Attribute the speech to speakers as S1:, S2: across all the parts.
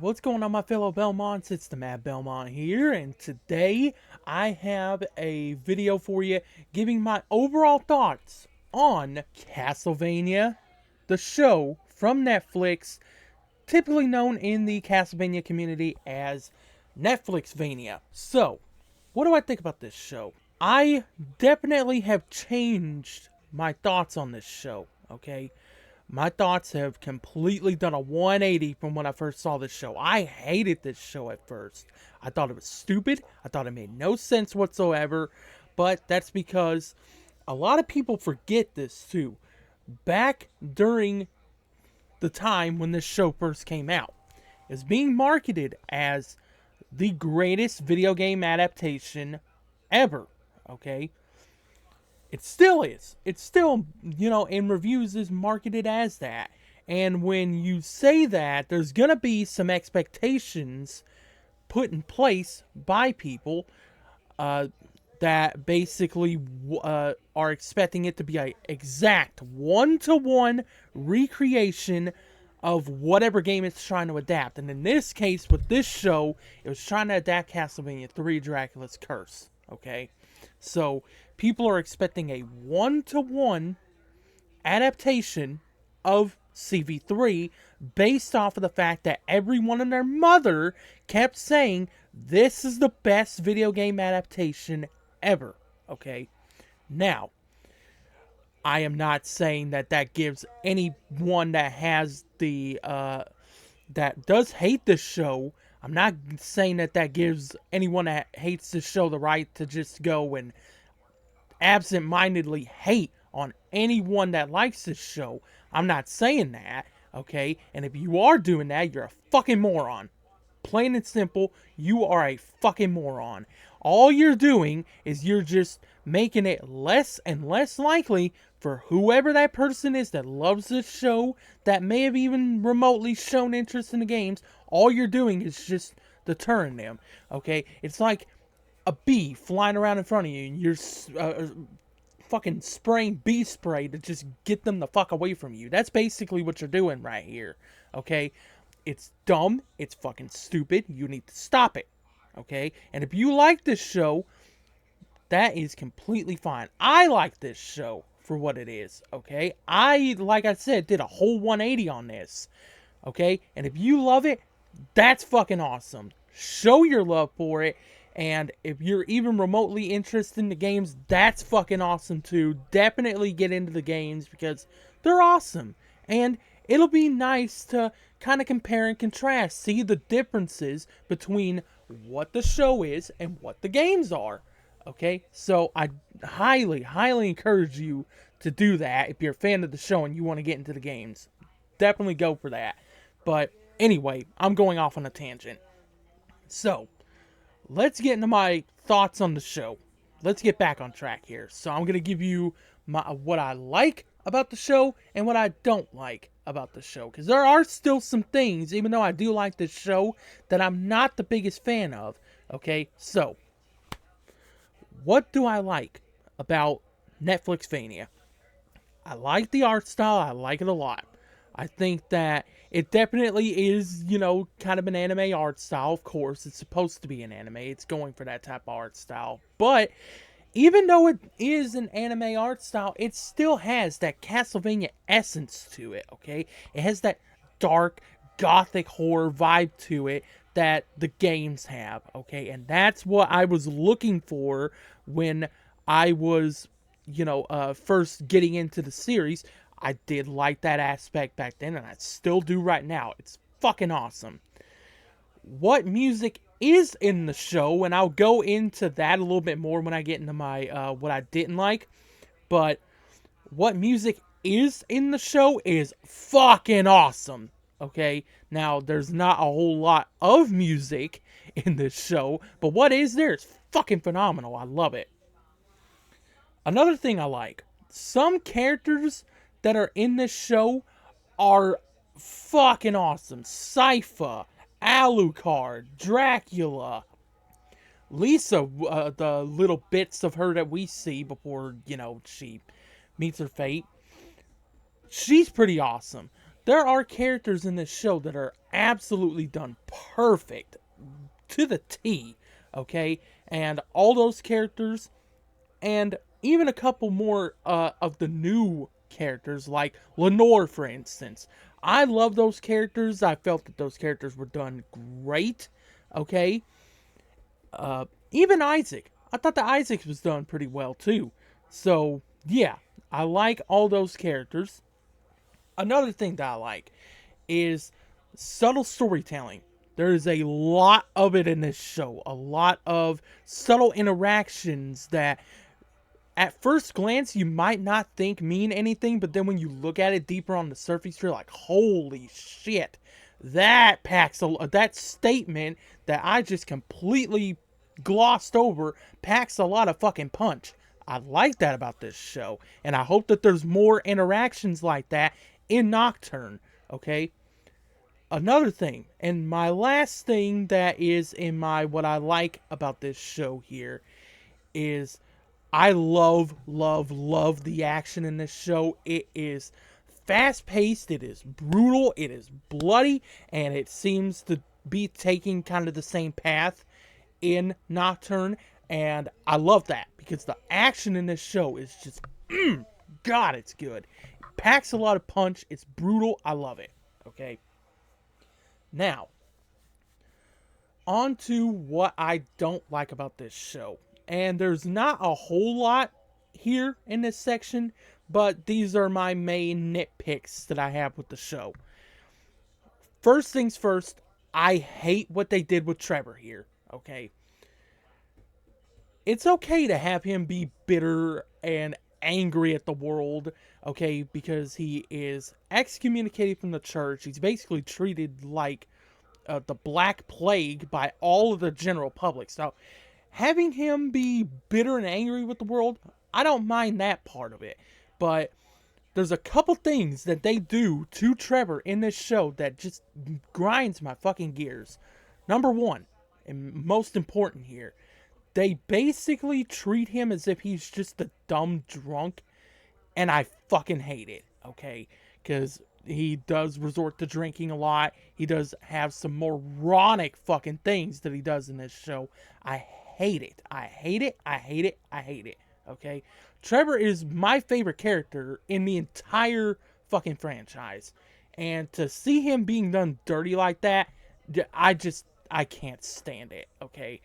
S1: What's going on, my fellow Belmonts? It's the Mad Belmont here, and today I have a video for you giving my overall thoughts on Castlevania, the show from Netflix, typically known in the Castlevania community as Netflixvania. So, what do I think about this show? I definitely have changed my thoughts on this show, okay? My thoughts have completely done a 180 from when I first saw this show. I hated this show at first. I thought it was stupid. I thought it made no sense whatsoever. But that's because a lot of people forget this too. Back during the time when this show first came out, it was being marketed as the greatest video game adaptation ever. Okay? It still is. It's still, in reviews is marketed as that. And when you say that, there's going to be some expectations put in place by people that basically are expecting it to be an exact one-to-one recreation of whatever game it's trying to adapt. And in this case, with this show, it was trying to adapt Castlevania 3 Dracula's Curse. Okay? So, people are expecting a one-to-one adaptation of CV3 based off of the fact that everyone and their mother kept saying this is the best video game adaptation ever. Okay? Now, I am not saying that gives anyone that has that does hate this show, I'm not saying that gives anyone that hates this show the right to just go and absent-mindedly hate on anyone that likes this show. I'm not saying that, okay? And if you are doing that, you're a fucking moron. Plain and simple, you are a fucking moron. All you're doing is you're just making it less and less likely for whoever that person is that loves this show, that may have even remotely shown interest in the games. All you're doing is just deterring them, okay? It's like a bee flying around in front of you, and you're fucking spraying bee spray to just get them the fuck away from you. That's basically what you're doing right here, okay? It's dumb. It's fucking stupid. You need to stop it, okay? And if you like this show, that is completely fine. I like this show for what it is, okay? Like I said, did a whole 180 on this, okay? And if you love it, that's fucking awesome. Show your love for it. And if you're even remotely interested in the games, that's fucking awesome too. Definitely get into the games because they're awesome. And it'll be nice to kind of compare and contrast. See the differences between what the show is and what the games are. Okay? So I highly, highly encourage you to do that if you're a fan of the show and you want to get into the games. Definitely go for that. But anyway, I'm going off on a tangent. So, let's get into my thoughts on the show. Let's get back on track here. So I'm going to give you what I like about the show and what I don't like about the show. Because there are still some things, even though I do like this show, that I'm not the biggest fan of. Okay, so what do I like about Netflixvania? I like the art style. I like it a lot. I think that it definitely is, kind of an anime art style. Of course, it's supposed to be an anime. It's going for that type of art style. But even though it is an anime art style, it still has that Castlevania essence to it, okay? It has that dark, gothic horror vibe to it that the games have, okay? And that's what I was looking for when I was, first getting into the series. I did like that aspect back then, and I still do right now. It's fucking awesome. What music is in the show, and I'll go into that a little bit more when I get into my what I didn't like, but what music is in the show is fucking awesome. Okay? Now, there's not a whole lot of music in this show, but what is there is fucking phenomenal. I love it. Another thing I like, some characters that are in this show are fucking awesome. Sypha, Alucard, Dracula, Lisa, the little bits of her that we see before, she meets her fate. She's pretty awesome. There are characters in this show that are absolutely done perfect to the T, okay? And all those characters, and even a couple more of the new characters, like Lenore, for instance. I love those characters. I felt that those characters were done great, okay? Even Isaac. I thought that Isaac was done pretty well, too. So, yeah, I like all those characters. Another thing that I like is subtle storytelling. There's a lot of it in this show. A lot of subtle interactions that at first glance you might not think mean anything, but then when you look at it deeper on the surface, you're like, holy shit. That statement that I just completely glossed over packs a lot of fucking punch. I like that about this show, and I hope that there's more interactions like that in Nocturne, okay? Another thing, and my last thing that is in my what I like about this show here is I love the action in this show. It is fast paced, it is brutal, it is bloody, and it seems to be taking kind of the same path in Nocturne. And I love that because the action in this show is just, God, it's good. It packs a lot of punch, it's brutal, I love it. Okay. Now, on to what I don't like about this show. And there's not a whole lot here in this section, but these are my main nitpicks that I have with the show. First things first, I hate what they did with Trevor here, okay? It's okay to have him be bitter and angry at the world, okay, because he is excommunicated from the church. He's basically treated like the Black Plague by all of the general public. So having him be bitter and angry with the world, I don't mind that part of it. But there's a couple things that they do to Trevor in this show that just grinds my fucking gears. Number one, and most important here, they basically treat him as if he's just a dumb drunk, and I fucking hate it, okay? Because he does resort to drinking a lot. He does have some moronic fucking things that he does in this show. I hate it. I hate it. I hate it. I hate it. Okay? Trevor is my favorite character in the entire fucking franchise. And to see him being done dirty like that, I can't stand it. Okay?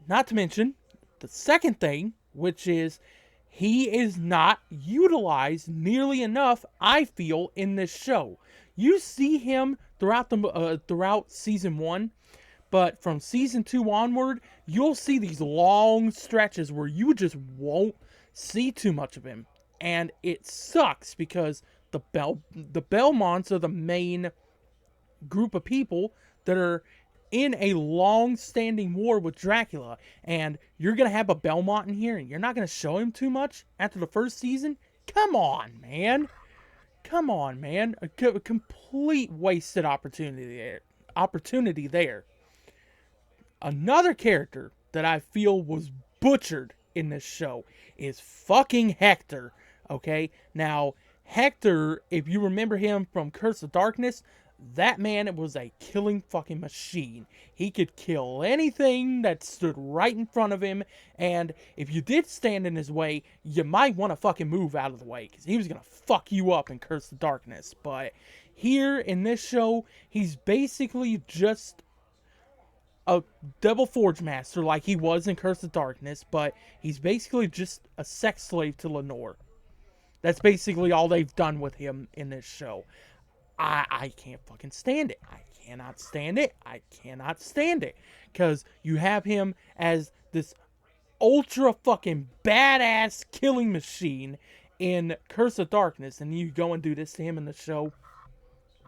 S1: Not to mention, the second thing, which is he is not utilized nearly enough, I feel, in this show. You see him throughout season 1, but from season 2 onward, you'll see these long stretches where you just won't see too much of him. And it sucks because the Belmonts are the main group of people that are in a long-standing war with Dracula, and you're going to have a Belmont in here, and you're not going to show him too much after the first season? Come on, man. Come on, man. A complete wasted opportunity there. Another character that I feel was butchered in this show is fucking Hector, okay? Now, Hector, if you remember him from Curse of Darkness, that man was a killing fucking machine. He could kill anything that stood right in front of him, and if you did stand in his way, you might want to fucking move out of the way, because he was going to fuck you up in Curse of Darkness. But here in this show, he's basically just a Devil Forge Master like he was in Curse of Darkness, but he's basically just a sex slave to Lenore. That's basically all they've done with him in this show. I can't fucking stand it. I cannot stand it. I cannot stand it. Because you have him as this ultra fucking badass killing machine in Curse of Darkness, and you go and do this to him in the show.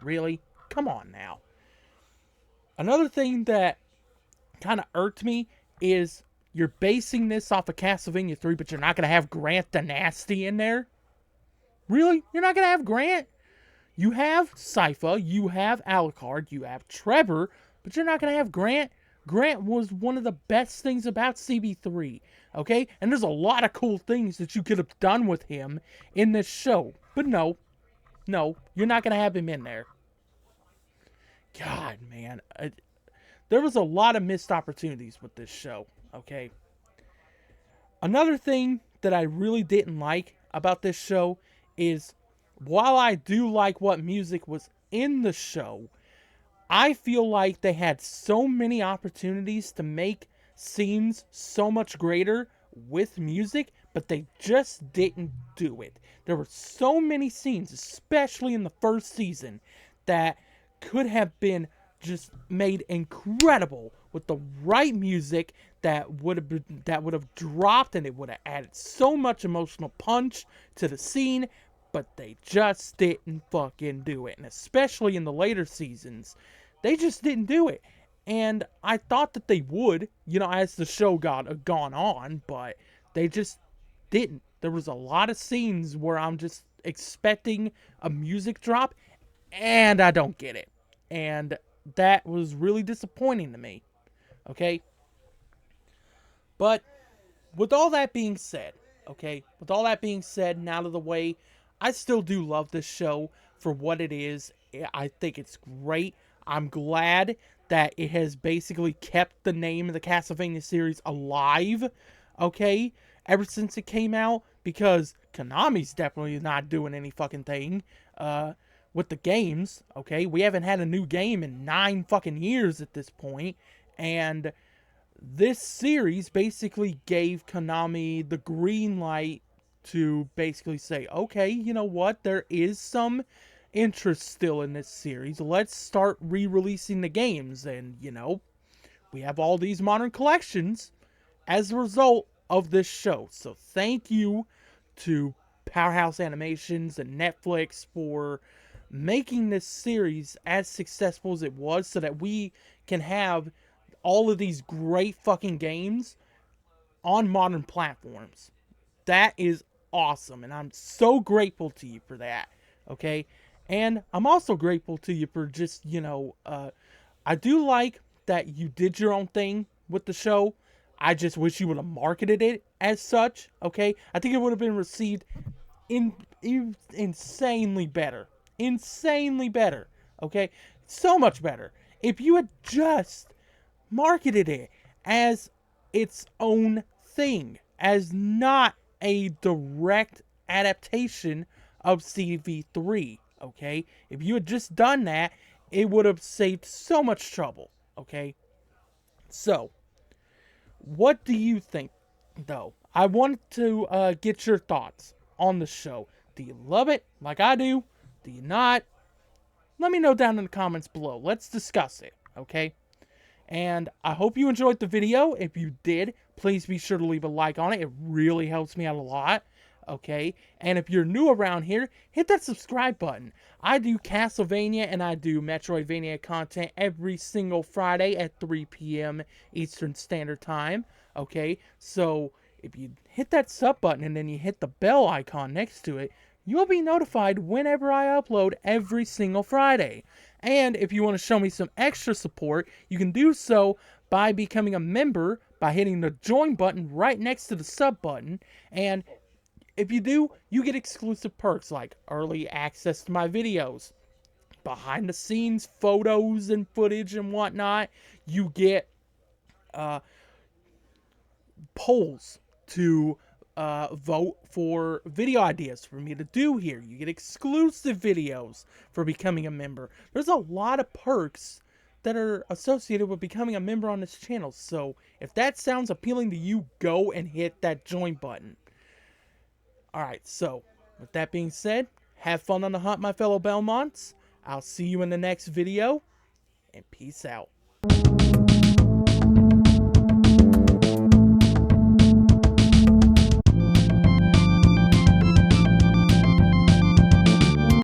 S1: Really? Come on now. Another thing that kind of irked me is you're basing this off of Castlevania 3, but you're not going to have Grant the Nasty in there? Really? You're not going to have Grant? You have Sypha, you have Alucard, you have Trevor, but you're not going to have Grant. Grant was one of the best things about CB3, okay? And there's a lot of cool things that you could have done with him in this show. But no, you're not going to have him in there. God, man. There was a lot of missed opportunities with this show, okay? Another thing that I really didn't like about this show is while I do like what music was in the show, I feel like they had so many opportunities to make scenes so much greater with music, but they just didn't do it. There were so many scenes, especially in the first season, that could have been just made incredible with the right music that would have dropped, and it would have added so much emotional punch to the scene, but they just didn't fucking do it. And especially in the later seasons, they just didn't do it. And I thought that they would, as the show got gone on, but they just didn't. There was a lot of scenes where I'm just expecting a music drop, and I don't get it. And that was really disappointing to me. Okay? But with all that being said, and out of the way, I still do love this show for what it is. I think it's great. I'm glad that it has basically kept the name of the Castlevania series alive, okay, ever since it came out, because Konami's definitely not doing any fucking thing with the games, okay? We haven't had a new game in 9 fucking years at this point, and this series basically gave Konami the green light to basically say, okay, you know what, there is some interest still in this series. Let's start re-releasing the games, and, we have all these modern collections as a result of this show. So thank you to Powerhouse Animations and Netflix for making this series as successful as it was so that we can have all of these great fucking games on modern platforms. That is awesome, and I'm so grateful to you for that, okay? And I'm also grateful to you for just, I do like that you did your own thing with the show. I just wish you would have marketed it as such, okay? I think it would have been received insanely better. Insanely better, okay? So much better. If you had just marketed it as its own thing, as not a direct adaptation of CV3, okay? If you had just done that, it would have saved so much trouble, okay? So, what do you think, though? I want to get your thoughts on the show. Do you love it like I do? Do you not? Let me know down in the comments below. Let's discuss it, okay? And I hope you enjoyed the video. If you did, please be sure to leave a like on it. It really helps me out a lot. Okay? And if you're new around here, hit that subscribe button. I do Castlevania and I do Metroidvania content every single Friday at 3 p.m. Eastern Standard Time. Okay? So if you hit that sub button and then you hit the bell icon next to it, you'll be notified whenever I upload every single Friday. And if you want to show me some extra support, you can do so by becoming a member by hitting the join button right next to the sub button. And if you do, you get exclusive perks like early access to my videos, behind the scenes photos and footage and whatnot. You get polls to vote for video ideas for me to do here. You get exclusive videos for becoming a member. There's a lot of perks that are associated with becoming a member on this channel. So if that sounds appealing to you, go and hit that join button. Alright, so with that being said, have fun on the hunt, my fellow Belmonts. I'll see you in the next video, and peace out.